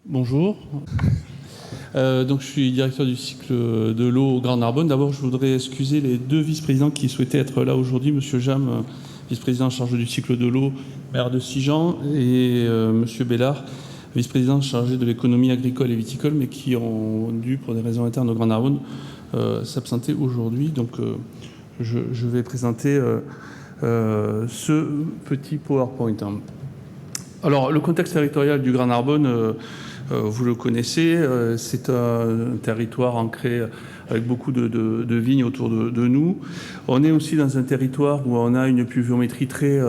Bonjour. Donc je suis directeur du cycle de l'eau au Grand Narbonne. D'abord, je voudrais excuser les deux vice-présidents qui souhaitaient être là aujourd'hui. Monsieur Jam, vice-président en charge du cycle de l'eau, maire de Sigean, et Monsieur Bellard, vice-président chargé de l'économie agricole et viticole, mais qui ont dû, pour des raisons internes au Grand Narbonne, s'absenter aujourd'hui. Donc je vais présenter ce petit PowerPoint. Alors, le contexte territorial du Grand Narbonne, vous le connaissez, c'est un territoire ancré avec beaucoup de vignes autour de nous. On est aussi dans un territoire où on a une pluviométrie très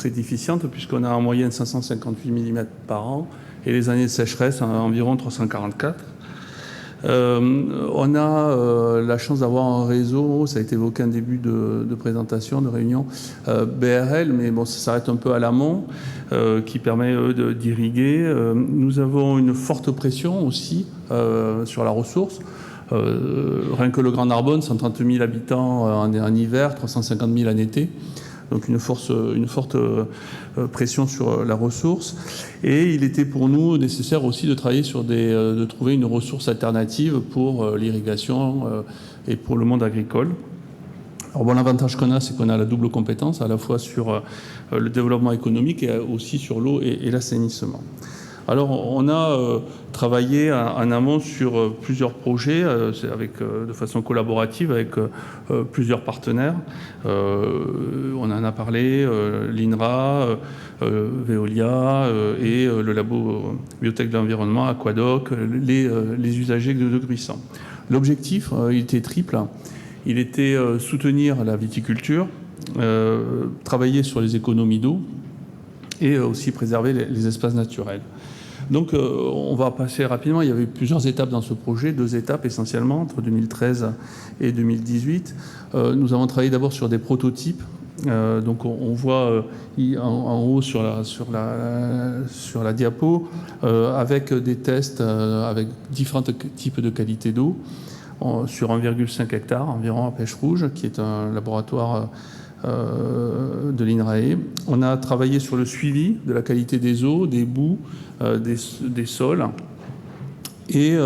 déficiente, puisqu'on a en moyenne 558 mm par an, et les années de sécheresse environ 344. On a la chance d'avoir un réseau, ça a été évoqué en début de présentation, de réunion, BRL, mais bon, ça s'arrête un peu à l'amont, qui permet d'irriguer. Nous avons une forte pression aussi sur la ressource. Rien que le Grand Narbonne, 130 000 habitants en hiver, 350 000 en été. Donc une forte pression sur la ressource. Et il était pour nous nécessaire aussi de travailler sur de trouver une ressource alternative pour l'irrigation et pour le monde agricole. Alors bon, l'avantage qu'on a, c'est qu'on a la double compétence, à la fois sur le développement économique et aussi sur l'eau et l'assainissement. Alors, on a travaillé en amont sur plusieurs projets de façon collaborative avec plusieurs partenaires. On en a parlé, l'INRA, Veolia et le labo Biotech de l'environnement, Aquadoc, les usagers de Gruissant. L'objectif, il était triple. Il était soutenir la viticulture, travailler sur les économies d'eau et aussi préserver les espaces naturels. Donc on va passer rapidement, il y avait plusieurs étapes dans ce projet, 2 étapes essentiellement, entre 2013 et 2018. Nous avons travaillé d'abord sur des prototypes. Donc on voit en haut sur la diapo avec des tests avec différents types de qualité d'eau sur 1,5 hectare environ à Pêche Rouge, qui est un laboratoire de l'INRAE. On a travaillé sur le suivi de la qualité des eaux, des boues, des sols. Et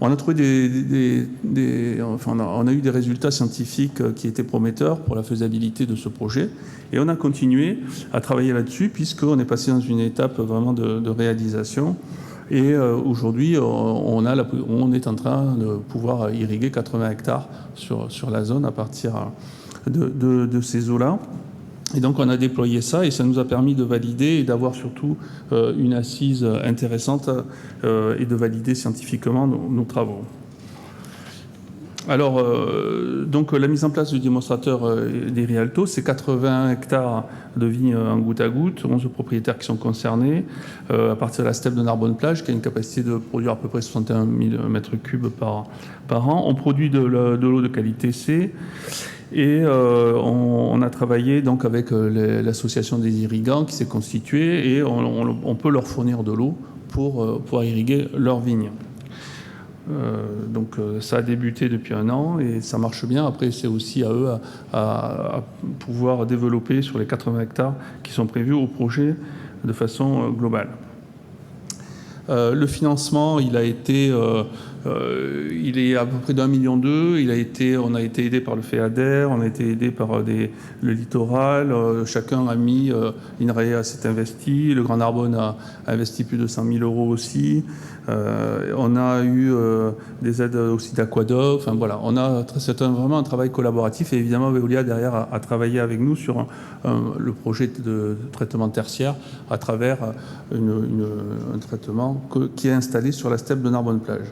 on a trouvé on a eu des résultats scientifiques qui étaient prometteurs pour la faisabilité de ce projet. Et on a continué à travailler là-dessus, puisqu'on est passé dans une étape vraiment de réalisation. Et aujourd'hui, on est en train de pouvoir irriguer 80 hectares sur la zone à partir de ces eaux-là. Et donc on a déployé ça et ça nous a permis de valider et d'avoir surtout une assise intéressante et de valider scientifiquement nos travaux. Alors, donc la mise en place du démonstrateur des Rialto, c'est 80 hectares de vignes en goutte à goutte, 11 propriétaires qui sont concernés, à partir de la steppe de Narbonne-Plage, qui a une capacité de produire à peu près 61 000 mètres cubes par an. On produit de l'eau de qualité C. Et on a travaillé donc avec l'association des irrigants qui s'est constituée et on peut leur fournir de l'eau pour pouvoir irriguer leurs vignes. Donc ça a débuté depuis 1 an et ça marche bien. Après, c'est aussi à eux à pouvoir développer sur les 80 hectares qui sont prévus au projet de façon globale. Le financement, il est à peu près d'1,2 million. On a été aidé par le FEADER, on a été aidé par le littoral. Chacun a mis, l'INRAE s'est investi, le Grand Narbonne a investi plus de 100 000 € aussi. On a eu des aides aussi d'Aquadoc. Enfin voilà, c'est vraiment un travail collaboratif et évidemment Veolia derrière a travaillé avec nous sur le projet de traitement tertiaire à travers un traitement qui est installé sur la steppe de Narbonne-Plage.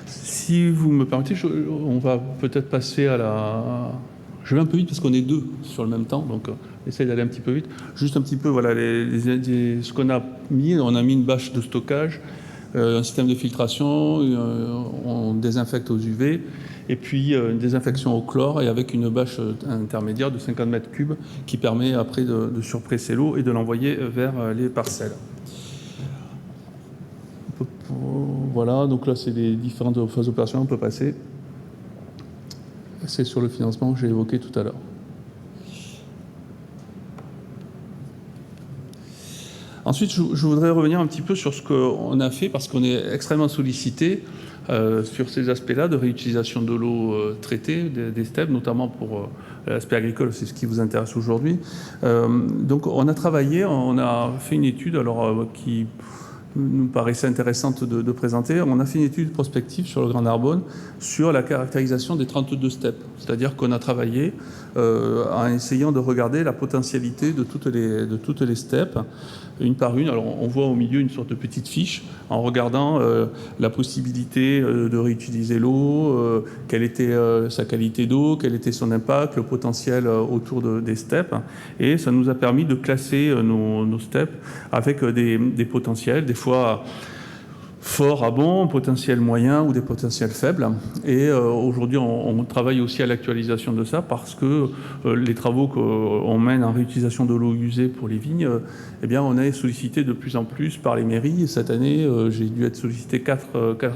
Si vous me permettez, on va peut-être passer à la... Je vais un peu vite parce qu'on est 2 sur le même temps, donc essaye d'aller un petit peu vite. Juste un petit peu, voilà, ce qu'on a mis. On a mis une bâche de stockage, un système de filtration, on désinfecte aux UV, et puis une désinfection au chlore, et avec une bâche intermédiaire de 50 mètres cubes qui permet après de surpresser l'eau et de l'envoyer vers les parcelles. Voilà, donc là c'est les différentes phases opérationnelles, on peut passer. C'est sur le financement que j'ai évoqué tout à l'heure. Ensuite, je voudrais revenir un petit peu sur ce qu'on a fait, parce qu'on est extrêmement sollicité sur ces aspects-là de réutilisation de l'eau traitée, des steppes, notamment pour l'aspect agricole, c'est ce qui vous intéresse aujourd'hui. Donc on a travaillé, on a fait une étude qui nous paraissait intéressante de présenter. On a fait une étude prospective sur le Grand Narbonne sur la caractérisation des 32 steppes. C'est-à-dire qu'on a travaillé en essayant de regarder la potentialité de toutes les steppes, une par une. Alors on voit au milieu une sorte de petite fiche en regardant la possibilité de réutiliser l'eau, quelle était sa qualité d'eau, quel était son impact, le potentiel autour des steppes. Et ça nous a permis de classer nos steppes avec des potentiels, des fois forts à bons, potentiels moyens ou des potentiels faibles. Et aujourd'hui, on travaille aussi à l'actualisation de ça parce que les travaux qu'on mène en réutilisation de l'eau usée pour les vignes, eh bien, on est sollicité de plus en plus par les mairies. Et cette année, j'ai dû être sollicité 4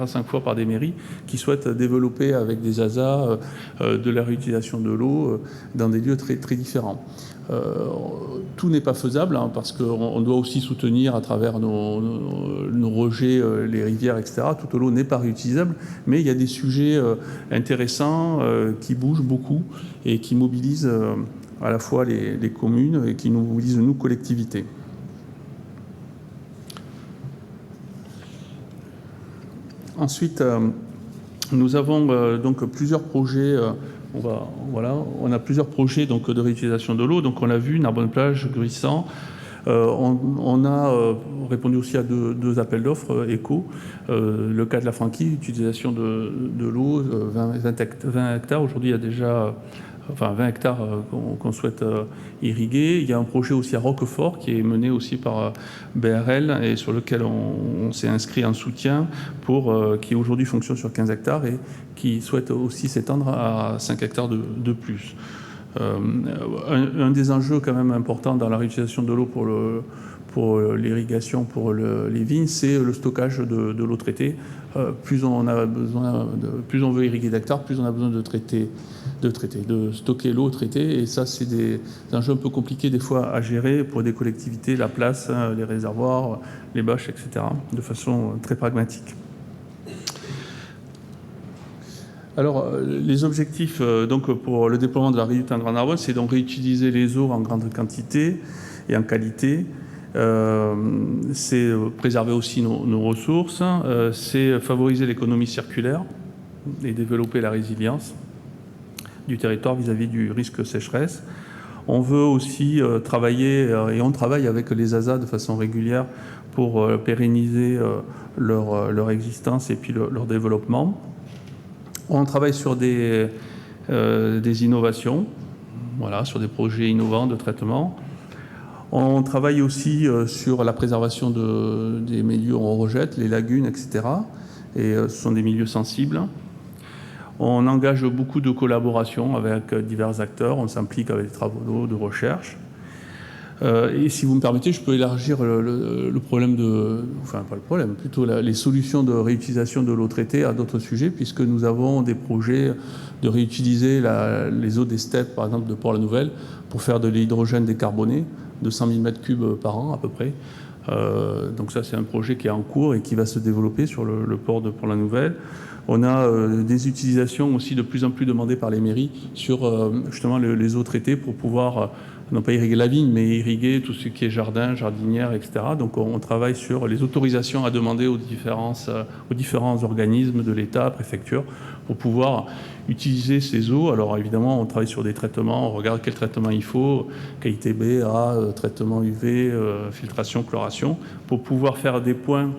à 5 fois par des mairies qui souhaitent développer avec des ASA de la réutilisation de l'eau dans des lieux très, très différents. Tout n'est pas faisable parce qu'on doit aussi soutenir à travers nos rejets les rivières, etc. Toute l'eau n'est pas réutilisable, mais il y a des sujets intéressants qui bougent beaucoup et qui mobilisent à la fois les communes et qui nous mobilisent nous, collectivités. Ensuite, nous avons donc plusieurs projets. On a plusieurs projets donc, de réutilisation de l'eau. Donc on l'a vu, Narbonne-Plage, Gruissant. On a répondu aussi à deux appels d'offres éco. Le cas de la Franquie, utilisation de l'eau, 20 hectares. Aujourd'hui, il y a déjà 20 hectares qu'on souhaite irriguer. Il y a un projet aussi à Roquefort qui est mené aussi par BRL et sur lequel on s'est inscrit en soutien qui aujourd'hui fonctionne sur 15 hectares et qui souhaite aussi s'étendre à 5 hectares de plus. Un des enjeux quand même importants dans la réutilisation de l'eau pour l'irrigation, pour les vignes, c'est le stockage de l'eau traitée. Plus on veut irriguer d'hectares, plus on a besoin de stocker l'eau traitée. Et ça, c'est des enjeux un peu compliqués des fois à gérer pour des collectivités, la place, les réservoirs, les bâches, etc., de façon très pragmatique. Alors, les objectifs donc, pour le déploiement de la réduite en Grand Narbonne, c'est donc réutiliser les eaux en grande quantité et en qualité. C'est préserver aussi nos ressources, c'est favoriser l'économie circulaire et développer la résilience du territoire vis-à-vis du risque sécheresse. On veut aussi travailler, et on travaille avec les ASA de façon régulière pour pérenniser leur existence et puis leur développement. On travaille sur des innovations, sur des projets innovants de traitement. On travaille aussi sur la préservation des milieux où on rejette, les lagunes, etc. Et ce sont des milieux sensibles. On engage beaucoup de collaborations avec divers acteurs. On s'implique avec des travaux de recherche. Et si vous me permettez, je peux élargir le problème pas le problème, plutôt les solutions de réutilisation de l'eau traitée à d'autres sujets, puisque nous avons des projets de réutiliser les eaux des steppes, par exemple de Port-la-Nouvelle, pour faire de l'hydrogène décarboné, de 100 000 m3 par an à peu près. Donc ça, c'est un projet qui est en cours et qui va se développer sur le port de Port-la-Nouvelle. On a des utilisations aussi de plus en plus demandées par les mairies sur justement les eaux traitées pour pouvoir non pas irriguer la vigne, mais irriguer tout ce qui est jardin, jardinière, etc. Donc on travaille sur les autorisations à demander aux différents organismes de l'État, préfecture, pour pouvoir utiliser ces eaux. Alors évidemment, on travaille sur des traitements, on regarde quel traitement il faut, qualité B, A, traitement UV, filtration, chloration, pour pouvoir faire des points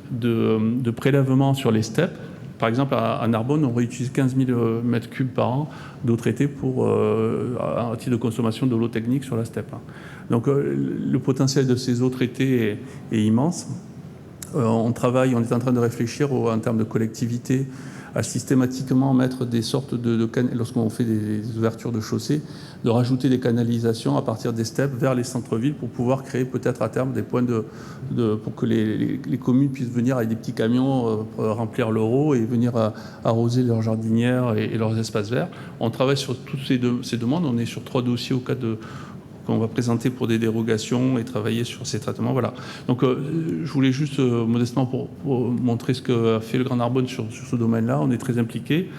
de prélèvement sur les steppes. Par exemple, à Narbonne, on réutilise 15 000 m3 par an d'eau traitée à titre de consommation de l'eau technique sur la steppe. Donc le potentiel de ces eaux traitées est immense. On est en train de réfléchir en termes de collectivité à systématiquement mettre des sortes lorsqu'on fait des ouvertures de chaussées, de rajouter des canalisations à partir des steppes vers les centres-villes pour pouvoir créer peut-être à terme des points pour que les communes puissent venir avec des petits camions remplir leur eau et venir arroser leurs jardinières et leurs espaces verts. On travaille sur toutes ces demandes. On est sur 3 dossiers qu'on va présenter pour des dérogations et travailler sur ces traitements. Voilà. Donc je voulais juste modestement pour montrer ce qu'a fait le Grand Narbonne sur ce domaine-là. On est très impliqués.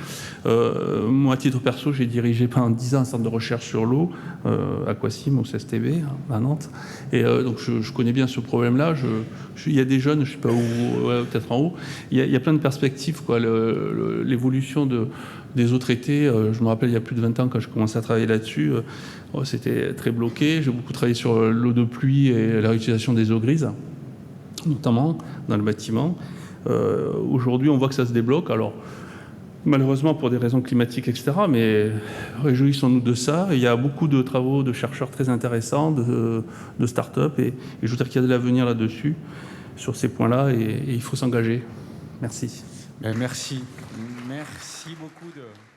Moi, à titre perso, j'ai dirigé pendant 10 ans un centre de recherche sur l'eau, Aquasim, au CSTB, à Nantes. Et donc je connais bien ce problème-là. Il y a des jeunes, je ne sais pas où, peut-être en haut, il y a plein de perspectives, quoi. L'évolution des eaux traitées, je me rappelle il y a plus de 20 ans quand je commençais à travailler là-dessus, c'était très bloqué. J'ai beaucoup travaillé sur l'eau de pluie et la réutilisation des eaux grises, notamment dans le bâtiment. Aujourd'hui, on voit que ça se débloque. Alors, malheureusement pour des raisons climatiques, etc. Mais réjouissons-nous de ça. Il y a beaucoup de travaux de chercheurs très intéressants, de start-up, et je veux dire qu'il y a de l'avenir là-dessus, sur ces points-là, et il faut s'engager. Merci. Merci. Merci beaucoup de...